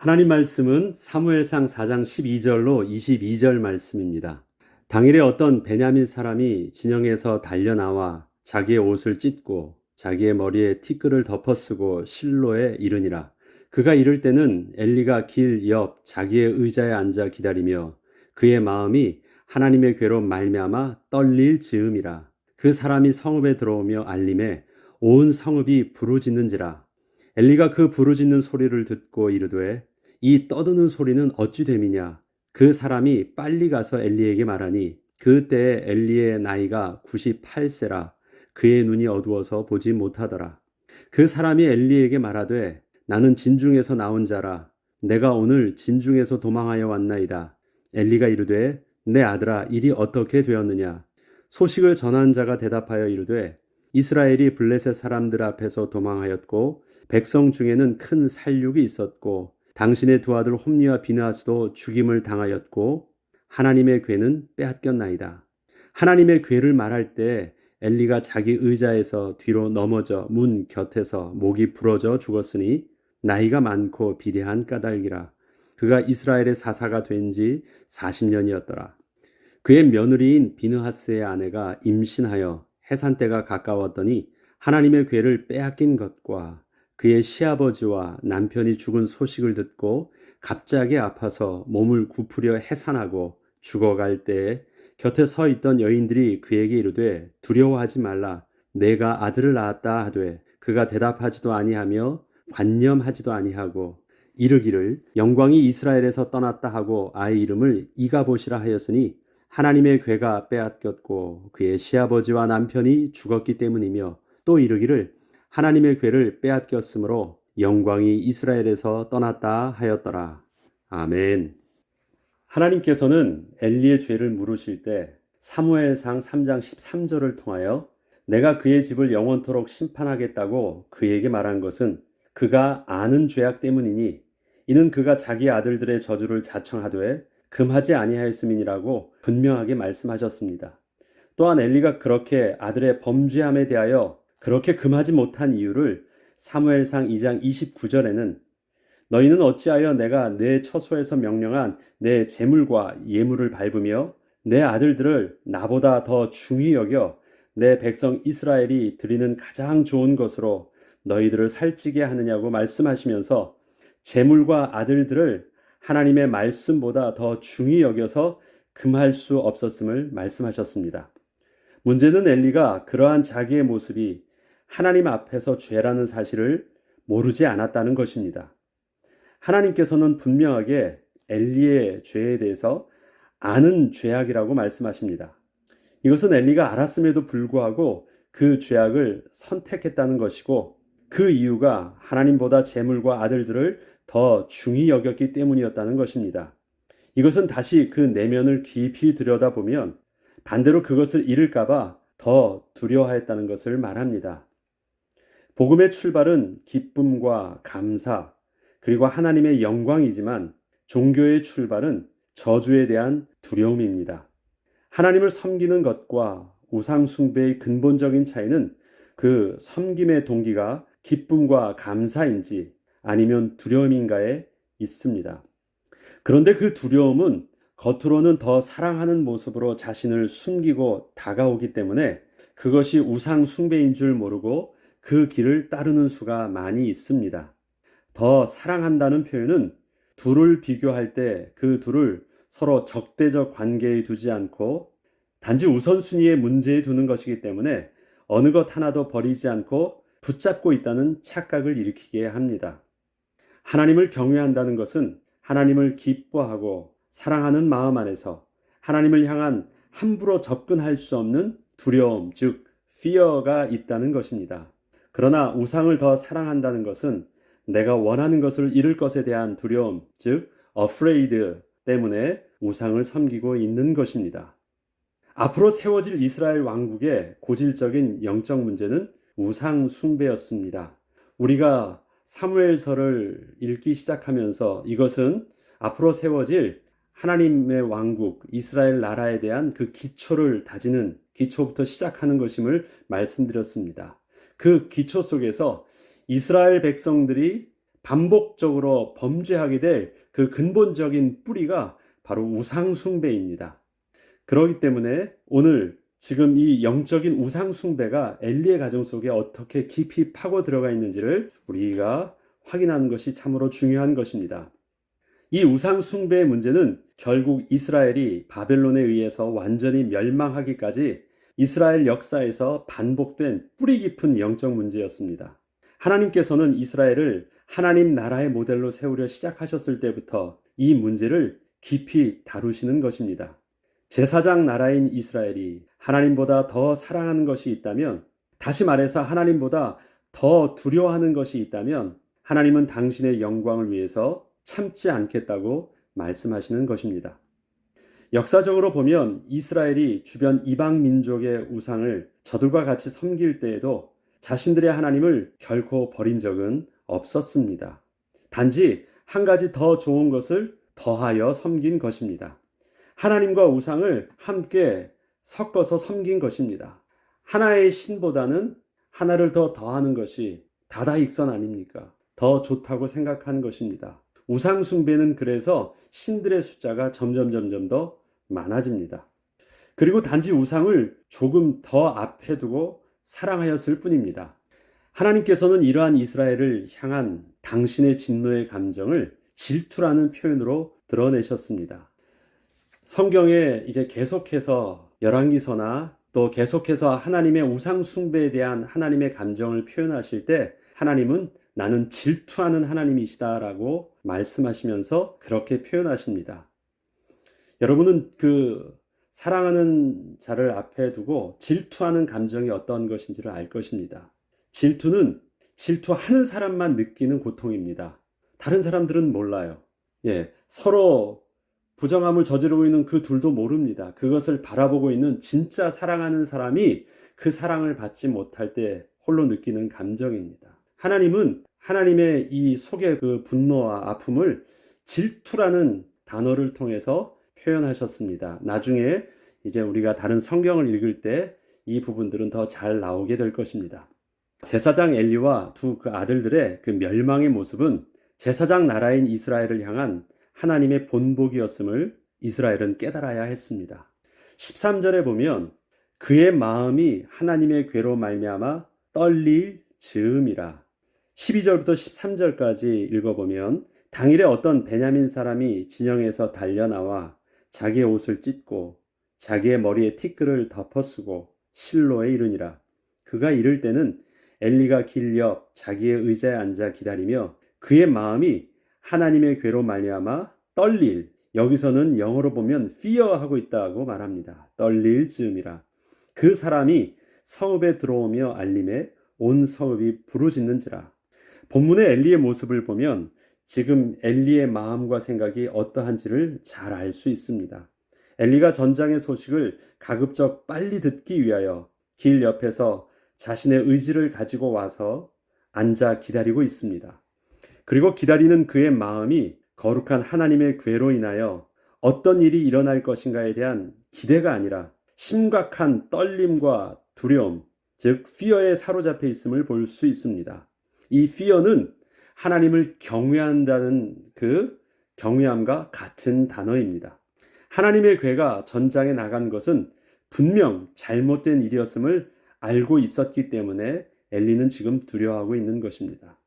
하나님 말씀은 사무엘상 4장 12절로 22절 말씀입니다. 당일에 어떤 베냐민 사람이 진영에서 달려나와 자기의 옷을 찢고 자기의 머리에 티끌을 덮어쓰고 실로에 이르니라. 그가 이를 때는 엘리가 길 옆 자기의 의자에 앉아 기다리며 그의 마음이 하나님의 괴로 말미암아 떨릴 즈음이라. 그 사람이 성읍에 들어오며 알림에 온 성읍이 부르짖는지라. 엘리가 그 부르짖는 소리를 듣고 이르되 이 떠드는 소리는 어찌 됨이냐. 그 사람이 빨리 가서 엘리에게 말하니 그때에 엘리의 나이가 98세라. 그의 눈이 어두워서 보지 못하더라. 그 사람이 엘리에게 말하되 나는 진중에서 나온 자라. 내가 오늘 진중에서 도망하여 왔나이다. 엘리가 이르되 내 아들아 일이 어떻게 되었느냐. 소식을 전한 자가 대답하여 이르되 이스라엘이 블레셋 사람들 앞에서 도망하였고 백성 중에는 큰 살육이 있었고 당신의 두 아들 홈니와 비느하스도 죽임을 당하였고 하나님의 괴는 빼앗겼나이다. 하나님의 괴를 말할 때 엘리가 자기 의자에서 뒤로 넘어져 문 곁에서 목이 부러져 죽었으니 나이가 많고 비대한 까닭이라. 그가 이스라엘의 사사가 된 지 40년이었더라. 그의 며느리인 비느하스의 아내가 임신하여 해산 때가 가까웠더니 하나님의 괴를 빼앗긴 것과 그의 시아버지와 남편이 죽은 소식을 듣고 갑자기 아파서 몸을 굽으려 해산하고 죽어갈 때에 곁에 서 있던 여인들이 그에게 이르되 두려워하지 말라. 내가 아들을 낳았다 하되 그가 대답하지도 아니하며 관념하지도 아니하고 이르기를 영광이 이스라엘에서 떠났다 하고 아이 이름을 이가봇이라 하였으니 하나님의 괴가 빼앗겼고 그의 시아버지와 남편이 죽었기 때문이며 또 이르기를 하나님의 괴를 빼앗겼으므로 영광이 이스라엘에서 떠났다 하였더라. 아멘. 하나님께서는 엘리의 죄를 물으실 때 사무엘상 3장 13절을 통하여 내가 그의 집을 영원토록 심판하겠다고 그에게 말한 것은 그가 아는 죄악 때문이니 이는 그가 자기 아들들의 저주를 자청하되 금하지 아니하였음이니라고 분명하게 말씀하셨습니다. 또한 엘리가 그렇게 아들의 범죄함에 대하여 그렇게 금하지 못한 이유를 사무엘상 2장 29절에는 너희는 어찌하여 내가 내 처소에서 명령한 내 재물과 예물을 밟으며 내 아들들을 나보다 더 중히 여겨 내 백성 이스라엘이 드리는 가장 좋은 것으로 너희들을 살찌게 하느냐고 말씀하시면서 재물과 아들들을 하나님의 말씀보다 더 중히 여겨서 금할 수 없었음을 말씀하셨습니다. 문제는 엘리가 그러한 자기의 모습이 하나님 앞에서 죄라는 사실을 모르지 않았다는 것입니다. 하나님께서는 분명하게 엘리의 죄에 대해서 아는 죄악이라고 말씀하십니다. 이것은 엘리가 알았음에도 불구하고 그 죄악을 선택했다는 것이고 그 이유가 하나님보다 재물과 아들들을 더 중히 여겼기 때문이었다는 것입니다. 이것은 다시 그 내면을 깊이 들여다보면 반대로 그것을 잃을까봐 더 두려워했다는 것을 말합니다. 복음의 출발은 기쁨과 감사, 그리고 하나님의 영광이지만 종교의 출발은 저주에 대한 두려움입니다. 하나님을 섬기는 것과 우상 숭배의 근본적인 차이는 그 섬김의 동기가 기쁨과 감사인지 아니면 두려움인가에 있습니다. 그런데 그 두려움은 겉으로는 더 사랑하는 모습으로 자신을 숨기고 다가오기 때문에 그것이 우상 숭배인 줄 모르고 그 길을 따르는 수가 많이 있습니다. 더 사랑한다는 표현은 둘을 비교할 때 그 둘을 서로 적대적 관계에 두지 않고 단지 우선순위의 문제에 두는 것이기 때문에 어느 것 하나도 버리지 않고 붙잡고 있다는 착각을 일으키게 합니다. 하나님을 경외한다는 것은 하나님을 기뻐하고 사랑하는 마음 안에서 하나님을 향한 함부로 접근할 수 없는 두려움, 즉 fear가 있다는 것입니다. 그러나 우상을 더 사랑한다는 것은 내가 원하는 것을 잃을 것에 대한 두려움, 즉 afraid 때문에 우상을 섬기고 있는 것입니다. 앞으로 세워질 이스라엘 왕국의 고질적인 영적 문제는 우상 숭배였습니다. 우리가 사무엘서를 읽기 시작하면서 이것은 앞으로 세워질 하나님의 왕국, 이스라엘 나라에 대한 그 기초를 다지는 기초부터 시작하는 것임을 말씀드렸습니다. 그 기초 속에서 이스라엘 백성들이 반복적으로 범죄하게 될 그 근본적인 뿌리가 바로 우상숭배입니다. 그렇기 때문에 오늘 지금 이 영적인 우상숭배가 엘리의 가정 속에 어떻게 깊이 파고 들어가 있는지를 우리가 확인하는 것이 참으로 중요한 것입니다. 이 우상숭배의 문제는 결국 이스라엘이 바벨론에 의해서 완전히 멸망하기까지 이스라엘 역사에서 반복된 뿌리 깊은 영적 문제였습니다. 하나님께서는 이스라엘을 하나님 나라의 모델로 세우려 시작하셨을 때부터 이 문제를 깊이 다루시는 것입니다. 제사장 나라인 이스라엘이 하나님보다 더 사랑하는 것이 있다면, 다시 말해서 하나님보다 더 두려워하는 것이 있다면 하나님은 당신의 영광을 위해서 참지 않겠다고 말씀하시는 것입니다. 역사적으로 보면 이스라엘이 주변 이방 민족의 우상을 저들과 같이 섬길 때에도 자신들의 하나님을 결코 버린 적은 없었습니다. 단지 한 가지 더 좋은 것을 더하여 섬긴 것입니다. 하나님과 우상을 함께 섞어서 섬긴 것입니다. 하나의 신보다는 하나를 더 더하는 것이 다다익선 아닙니까? 더 좋다고 생각하는 것입니다. 우상 숭배는 그래서 신들의 숫자가 점점 더 많아집니다. 그리고 단지 우상을 조금 더 앞에 두고 사랑하였을 뿐입니다. 하나님께서는 이러한 이스라엘을 향한 당신의 진노의 감정을 질투라는 표현으로 드러내셨습니다. 성경에 이제 계속해서 열왕기서나 또 계속해서 하나님의 우상 숭배에 대한 하나님의 감정을 표현하실 때 하나님은 나는 질투하는 하나님이시다라고 말씀하시면서 그렇게 표현하십니다. 여러분은 그 사랑하는 자를 앞에 두고 질투하는 감정이 어떤 것인지를 알 것입니다. 질투는 질투하는 사람만 느끼는 고통입니다. 다른 사람들은 몰라요. 서로 부정함을 저지르고 있는 그 둘도 모릅니다. 그것을 바라보고 있는 진짜 사랑하는 사람이 그 사랑을 받지 못할 때 홀로 느끼는 감정입니다. 하나님은 하나님의 이 속의 그 분노와 아픔을 질투라는 단어를 통해서 표현하셨습니다. 나중에 이제 우리가 다른 성경을 읽을 때 이 부분들은 더 잘 나오게 될 것입니다. 제사장 엘리와 두 그 아들들의 그 멸망의 모습은 제사장 나라인 이스라엘을 향한 하나님의 본보기였음을 이스라엘은 깨달아야 했습니다. 13절에 보면 그의 마음이 하나님의 괴로 말미암아 떨릴 즈음이라. 12절부터 13절까지 읽어보면 당일에 어떤 베냐민 사람이 진영에서 달려나와 자기의 옷을 찢고 자기의 머리에 티끌을 덮어쓰고 실로에 이르니라. 그가 이를 때는 엘리가 길 옆 자기의 의자에 앉아 기다리며 그의 마음이 하나님의 괴로 말미암아 떨릴, 여기서는 영어로 보면 fear 하고 있다고 말합니다. 떨릴 즈음이라. 그 사람이 성읍에 들어오며 알림에 온 성읍이 부르짖는지라. 본문의 엘리의 모습을 보면 지금 엘리의 마음과 생각이 어떠한지를 잘 알 수 있습니다. 엘리가 전장의 소식을 가급적 빨리 듣기 위하여 길 옆에서 자신의 의지를 가지고 와서 앉아 기다리고 있습니다. 그리고 기다리는 그의 마음이 거룩한 하나님의 괴로 인하여 어떤 일이 일어날 것인가에 대한 기대가 아니라 심각한 떨림과 두려움, 즉 fear에 사로잡혀 있음을 볼 수 있습니다. 이 fear는 하나님을 경외한다는 그 경외함과 같은 단어입니다. 하나님의 괴가 전장에 나간 것은 분명 잘못된 일이었음을 알고 있었기 때문에 엘리는 지금 두려워하고 있는 것입니다.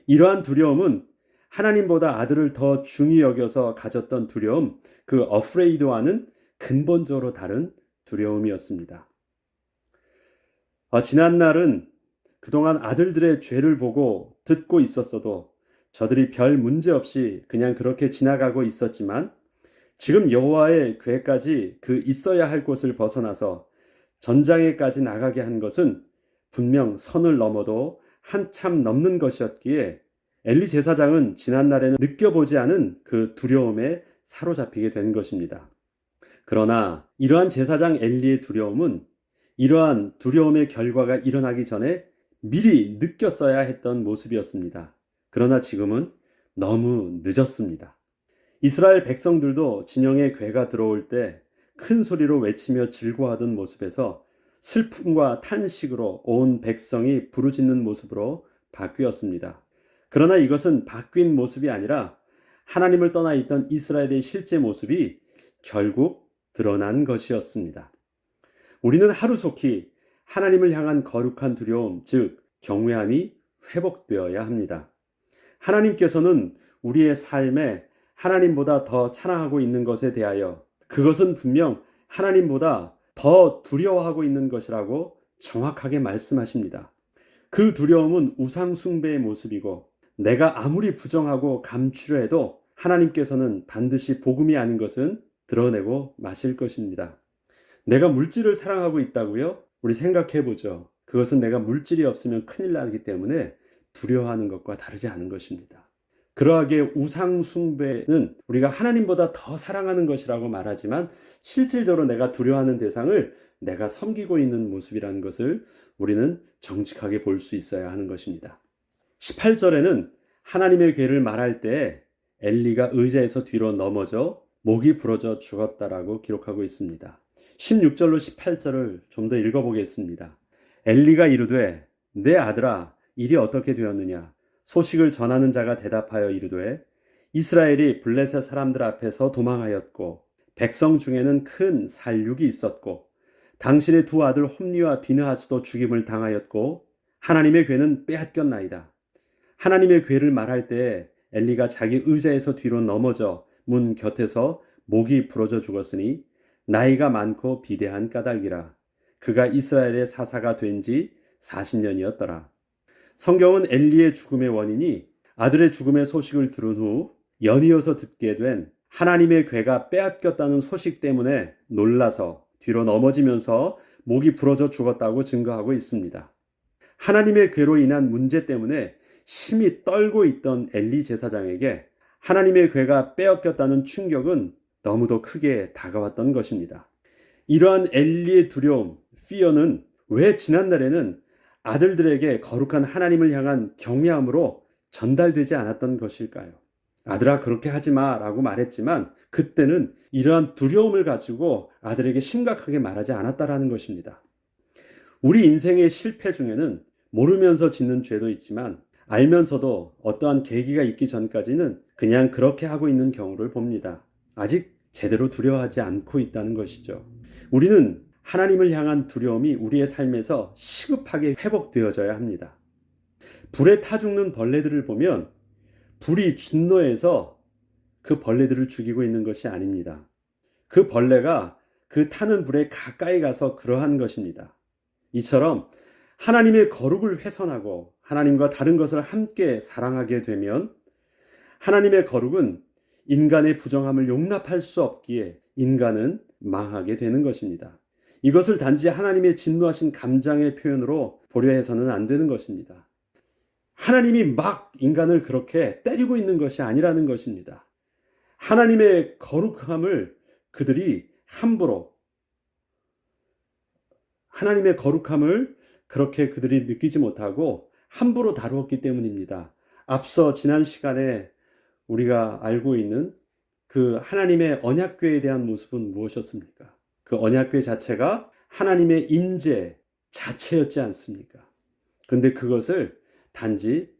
이러한 두려움은 하나님보다 아들을 더 중히 여겨서 가졌던 두려움, 그 afraid와는 근본적으로 다른 두려움이었습니다. 지난날은 그동안 아들들의 죄를 보고 듣고 있었어도 저들이 별 문제 없이 그냥 그렇게 지나가고 있었지만 지금 여호와의 궤까지 그 있어야 할 곳을 벗어나서 전장에까지 나가게 한 것은 분명 선을 넘어도 한참 넘는 것이었기에 엘리 제사장은 지난날에는 느껴보지 않은 그 두려움에 사로잡히게 된 것입니다. 그러나 이러한 제사장 엘리의 두려움은 이러한 두려움의 결과가 일어나기 전에 미리 느꼈어야 했던 모습이었습니다. 그러나 지금은 너무 늦었습니다. 이스라엘 백성들도 진영에 괴가 들어올 때 큰 소리로 외치며 즐거워하던 모습에서 슬픔과 탄식으로 온 백성이 부르짖는 모습으로 바뀌었습니다. 그러나 이것은 바뀐 모습이 아니라 하나님을 떠나 있던 이스라엘의 실제 모습이 결국 드러난 것이었습니다. 우리는 하루속히 하나님을 향한 거룩한 두려움, 즉 경외함이 회복되어야 합니다. 하나님께서는 우리의 삶에 하나님보다 더 사랑하고 있는 것에 대하여 그것은 분명 하나님보다 더 두려워하고 있는 것이라고 정확하게 말씀하십니다. 그 두려움은 우상 숭배의 모습이고 내가 아무리 부정하고 감추려 해도 하나님께서는 반드시 복음이 아닌 것은 드러내고 마실 것입니다. 내가 물질을 사랑하고 있다고요? 우리 생각해 보죠. 그것은 내가 물질이 없으면 큰일 나기 때문에 두려워하는 것과 다르지 않은 것입니다. 그러하게 우상 숭배는 우리가 하나님보다 더 사랑하는 것이라고 말하지만 실질적으로 내가 두려워하는 대상을 내가 섬기고 있는 모습이라는 것을 우리는 정직하게 볼 수 있어야 하는 것입니다. 18절에는 하나님의 괴를 말할 때 엘리가 의자에서 뒤로 넘어져 목이 부러져 죽었다라고 기록하고 있습니다. 16절로 18절을 좀 더 읽어보겠습니다. 엘리가 이르되 내 아들아 일이 어떻게 되었느냐? 소식을 전하는 자가 대답하여 이르되 이스라엘이 블레셋 사람들 앞에서 도망하였고 백성 중에는 큰 살육이 있었고 당신의 두 아들 홈니와 비느하스도 죽임을 당하였고 하나님의 괴는 빼앗겼나이다. 하나님의 괴를 말할 때 엘리가 자기 의자에서 뒤로 넘어져 문 곁에서 목이 부러져 죽었으니 나이가 많고 비대한 까닭이라. 그가 이스라엘의 사사가 된 지 40년이었더라. 성경은 엘리의 죽음의 원인이 아들의 죽음의 소식을 들은 후 연이어서 듣게 된 하나님의 괴가 빼앗겼다는 소식 때문에 놀라서 뒤로 넘어지면서 목이 부러져 죽었다고 증거하고 있습니다. 하나님의 괴로 인한 문제 때문에 심히 떨고 있던 엘리 제사장에게 하나님의 괴가 빼앗겼다는 충격은 너무도 크게 다가왔던 것입니다. 이러한 엘리의 두려움, fear는 왜 지난날에는 아들들에게 거룩한 하나님을 향한 경외함으로 전달되지 않았던 것일까요? 아들아 그렇게 하지 마 라고 말했지만 그때는 이러한 두려움을 가지고 아들에게 심각하게 말하지 않았다라는 것입니다. 우리 인생의 실패 중에는 모르면서 짓는 죄도 있지만 알면서도 어떠한 계기가 있기 전까지는 그냥 그렇게 하고 있는 경우를 봅니다. 아직 제대로 두려워하지 않고 있다는 것이죠. 우리는 하나님을 향한 두려움이 우리의 삶에서 시급하게 회복되어져야 합니다. 불에 타 죽는 벌레들을 보면 불이 진노해서 그 벌레들을 죽이고 있는 것이 아닙니다. 그 벌레가 그 타는 불에 가까이 가서 그러한 것입니다. 이처럼 하나님의 거룩을 훼손하고 하나님과 다른 것을 함께 사랑하게 되면 하나님의 거룩은 인간의 부정함을 용납할 수 없기에 인간은 망하게 되는 것입니다. 이것을 단지 하나님의 진노하신 감정의 표현으로 보려 해서는 안 되는 것입니다. 하나님이 막 인간을 그렇게 때리고 있는 것이 아니라는 것입니다. 하나님의 거룩함을 그들이 함부로 하나님의 거룩함을 그렇게 그들이 느끼지 못하고 함부로 다루었기 때문입니다. 앞서 지난 시간에 우리가 알고 있는 그 하나님의 언약궤에 대한 모습은 무엇이었습니까? 그 언약궤 자체가 하나님의 임재 자체였지 않습니까? 그런데 그것을 단지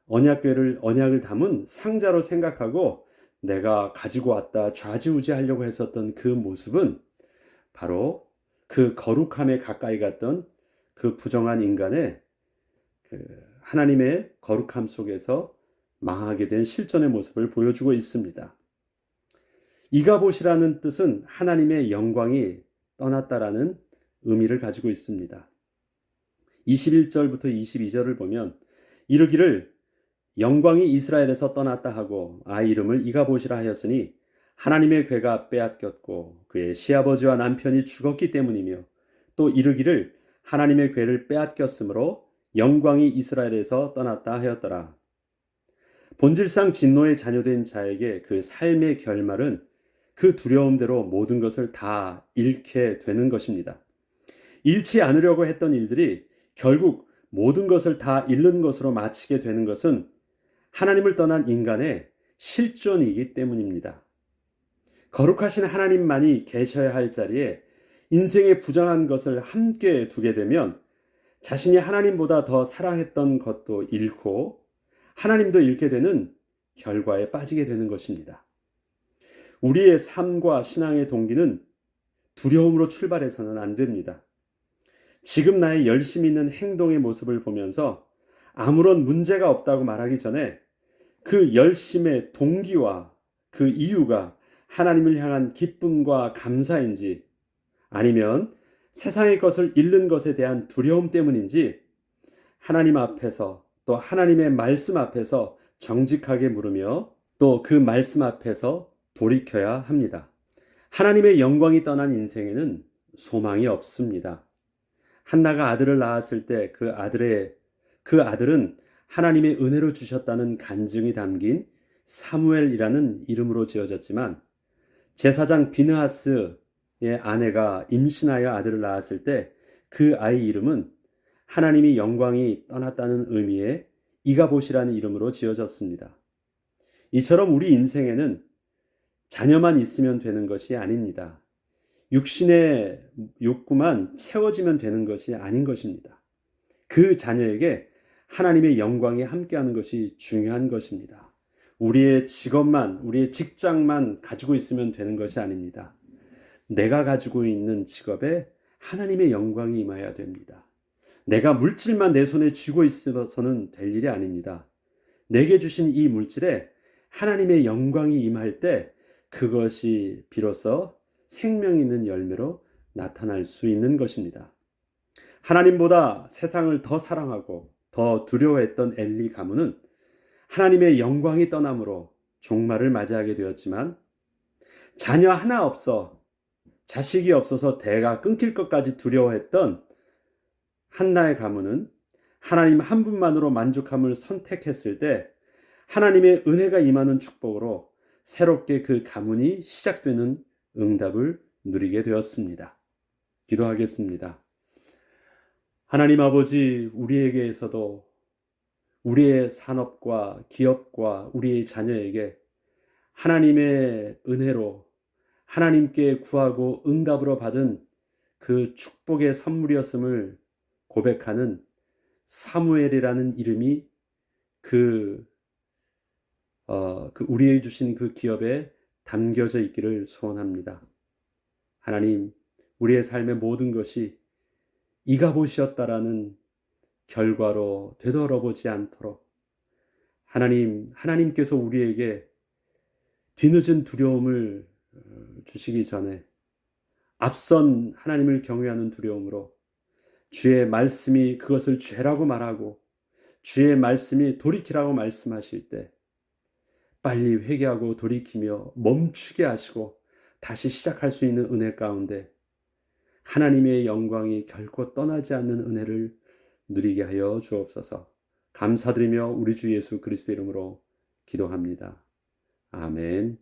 언약을 담은 상자로 생각하고 내가 가지고 왔다 좌지우지하려고 했었던 그 모습은 바로 그 거룩함에 가까이 갔던 그 부정한 인간의 그 하나님의 거룩함 속에서 망하게 된 실존의 모습을 보여주고 있습니다. 이가봇이라는 뜻은 하나님의 영광이 떠났다라는 의미를 가지고 있습니다. 21절부터 22절을 보면 이르기를 영광이 이스라엘에서 떠났다 하고 아이 이름을 이가봇이라 하였으니 하나님의 괴가 빼앗겼고 그의 시아버지와 남편이 죽었기 때문이며 또 이르기를 하나님의 괴를 빼앗겼으므로 영광이 이스라엘에서 떠났다 하였더라. 본질상 진노의 자녀된 자에게 그 삶의 결말은 그 두려움대로 모든 것을 다 잃게 되는 것입니다. 잃지 않으려고 했던 일들이 결국 모든 것을 다 잃는 것으로 마치게 되는 것은 하나님을 떠난 인간의 실존이기 때문입니다. 거룩하신 하나님만이 계셔야 할 자리에 인생의 부정한 것을 함께 두게 되면 자신이 하나님보다 더 사랑했던 것도 잃고 하나님도 잃게 되는 결과에 빠지게 되는 것입니다. 우리의 삶과 신앙의 동기는 두려움으로 출발해서는 안 됩니다. 지금 나의 열심 있는 행동의 모습을 보면서 아무런 문제가 없다고 말하기 전에 그 열심의 동기와 그 이유가 하나님을 향한 기쁨과 감사인지, 아니면 세상의 것을 잃는 것에 대한 두려움 때문인지 하나님 앞에서, 또 하나님의 말씀 앞에서 정직하게 물으며 또 그 말씀 앞에서 돌이켜야 합니다. 하나님의 영광이 떠난 인생에는 소망이 없습니다. 한나가 아들을 낳았을 때 그 아들은 하나님의 은혜로 주셨다는 간증이 담긴 사무엘이라는 이름으로 지어졌지만, 제사장 비느하스의 아내가 임신하여 아들을 낳았을 때 그 아이 이름은 하나님의 영광이 떠났다는 의미의 이가봇이라는 이름으로 지어졌습니다. 이처럼 우리 인생에는 자녀만 있으면 되는 것이 아닙니다. 육신의 욕구만 채워지면 되는 것이 아닌 것입니다. 그 자녀에게 하나님의 영광이 함께하는 것이 중요한 것입니다. 우리의 직업만, 우리의 직장만 가지고 있으면 되는 것이 아닙니다. 내가 가지고 있는 직업에 하나님의 영광이 임해야 됩니다. 내가 물질만 내 손에 쥐고 있어서는 될 일이 아닙니다. 내게 주신 이 물질에 하나님의 영광이 임할 때 그것이 비로소 생명 있는 열매로 나타날 수 있는 것입니다. 하나님보다 세상을 더 사랑하고 더 두려워했던 엘리 가문은 하나님의 영광이 떠남으로 종말을 맞이하게 되었지만, 자녀 하나 없어, 자식이 없어서 대가 끊길 것까지 두려워했던 한나의 가문은 하나님 한 분만으로 만족함을 선택했을 때 하나님의 은혜가 임하는 축복으로 새롭게 그 가문이 시작되는 응답을 누리게 되었습니다. 기도하겠습니다. 하나님 아버지, 우리에게서도 우리의 산업과 기업과 우리의 자녀에게 하나님의 은혜로 하나님께 구하고 응답으로 받은 그 축복의 선물이었음을 고백하는 사무엘이라는 이름이 우리에게 주신 그 기업에 담겨져 있기를 소원합니다. 하나님, 우리의 삶의 모든 것이 이가봇이었다라는 결과로 되돌아보지 않도록 하나님께서 우리에게 뒤늦은 두려움을 주시기 전에 앞선 하나님을 경외하는 두려움으로 주의 말씀이 그것을 죄라고 말하고 주의 말씀이 돌이키라고 말씀하실 때 빨리 회개하고 돌이키며 멈추게 하시고 다시 시작할 수 있는 은혜 가운데 하나님의 영광이 결코 떠나지 않는 은혜를 누리게 하여 주옵소서. 감사드리며 우리 주 예수 그리스도 이름으로 기도합니다. 아멘.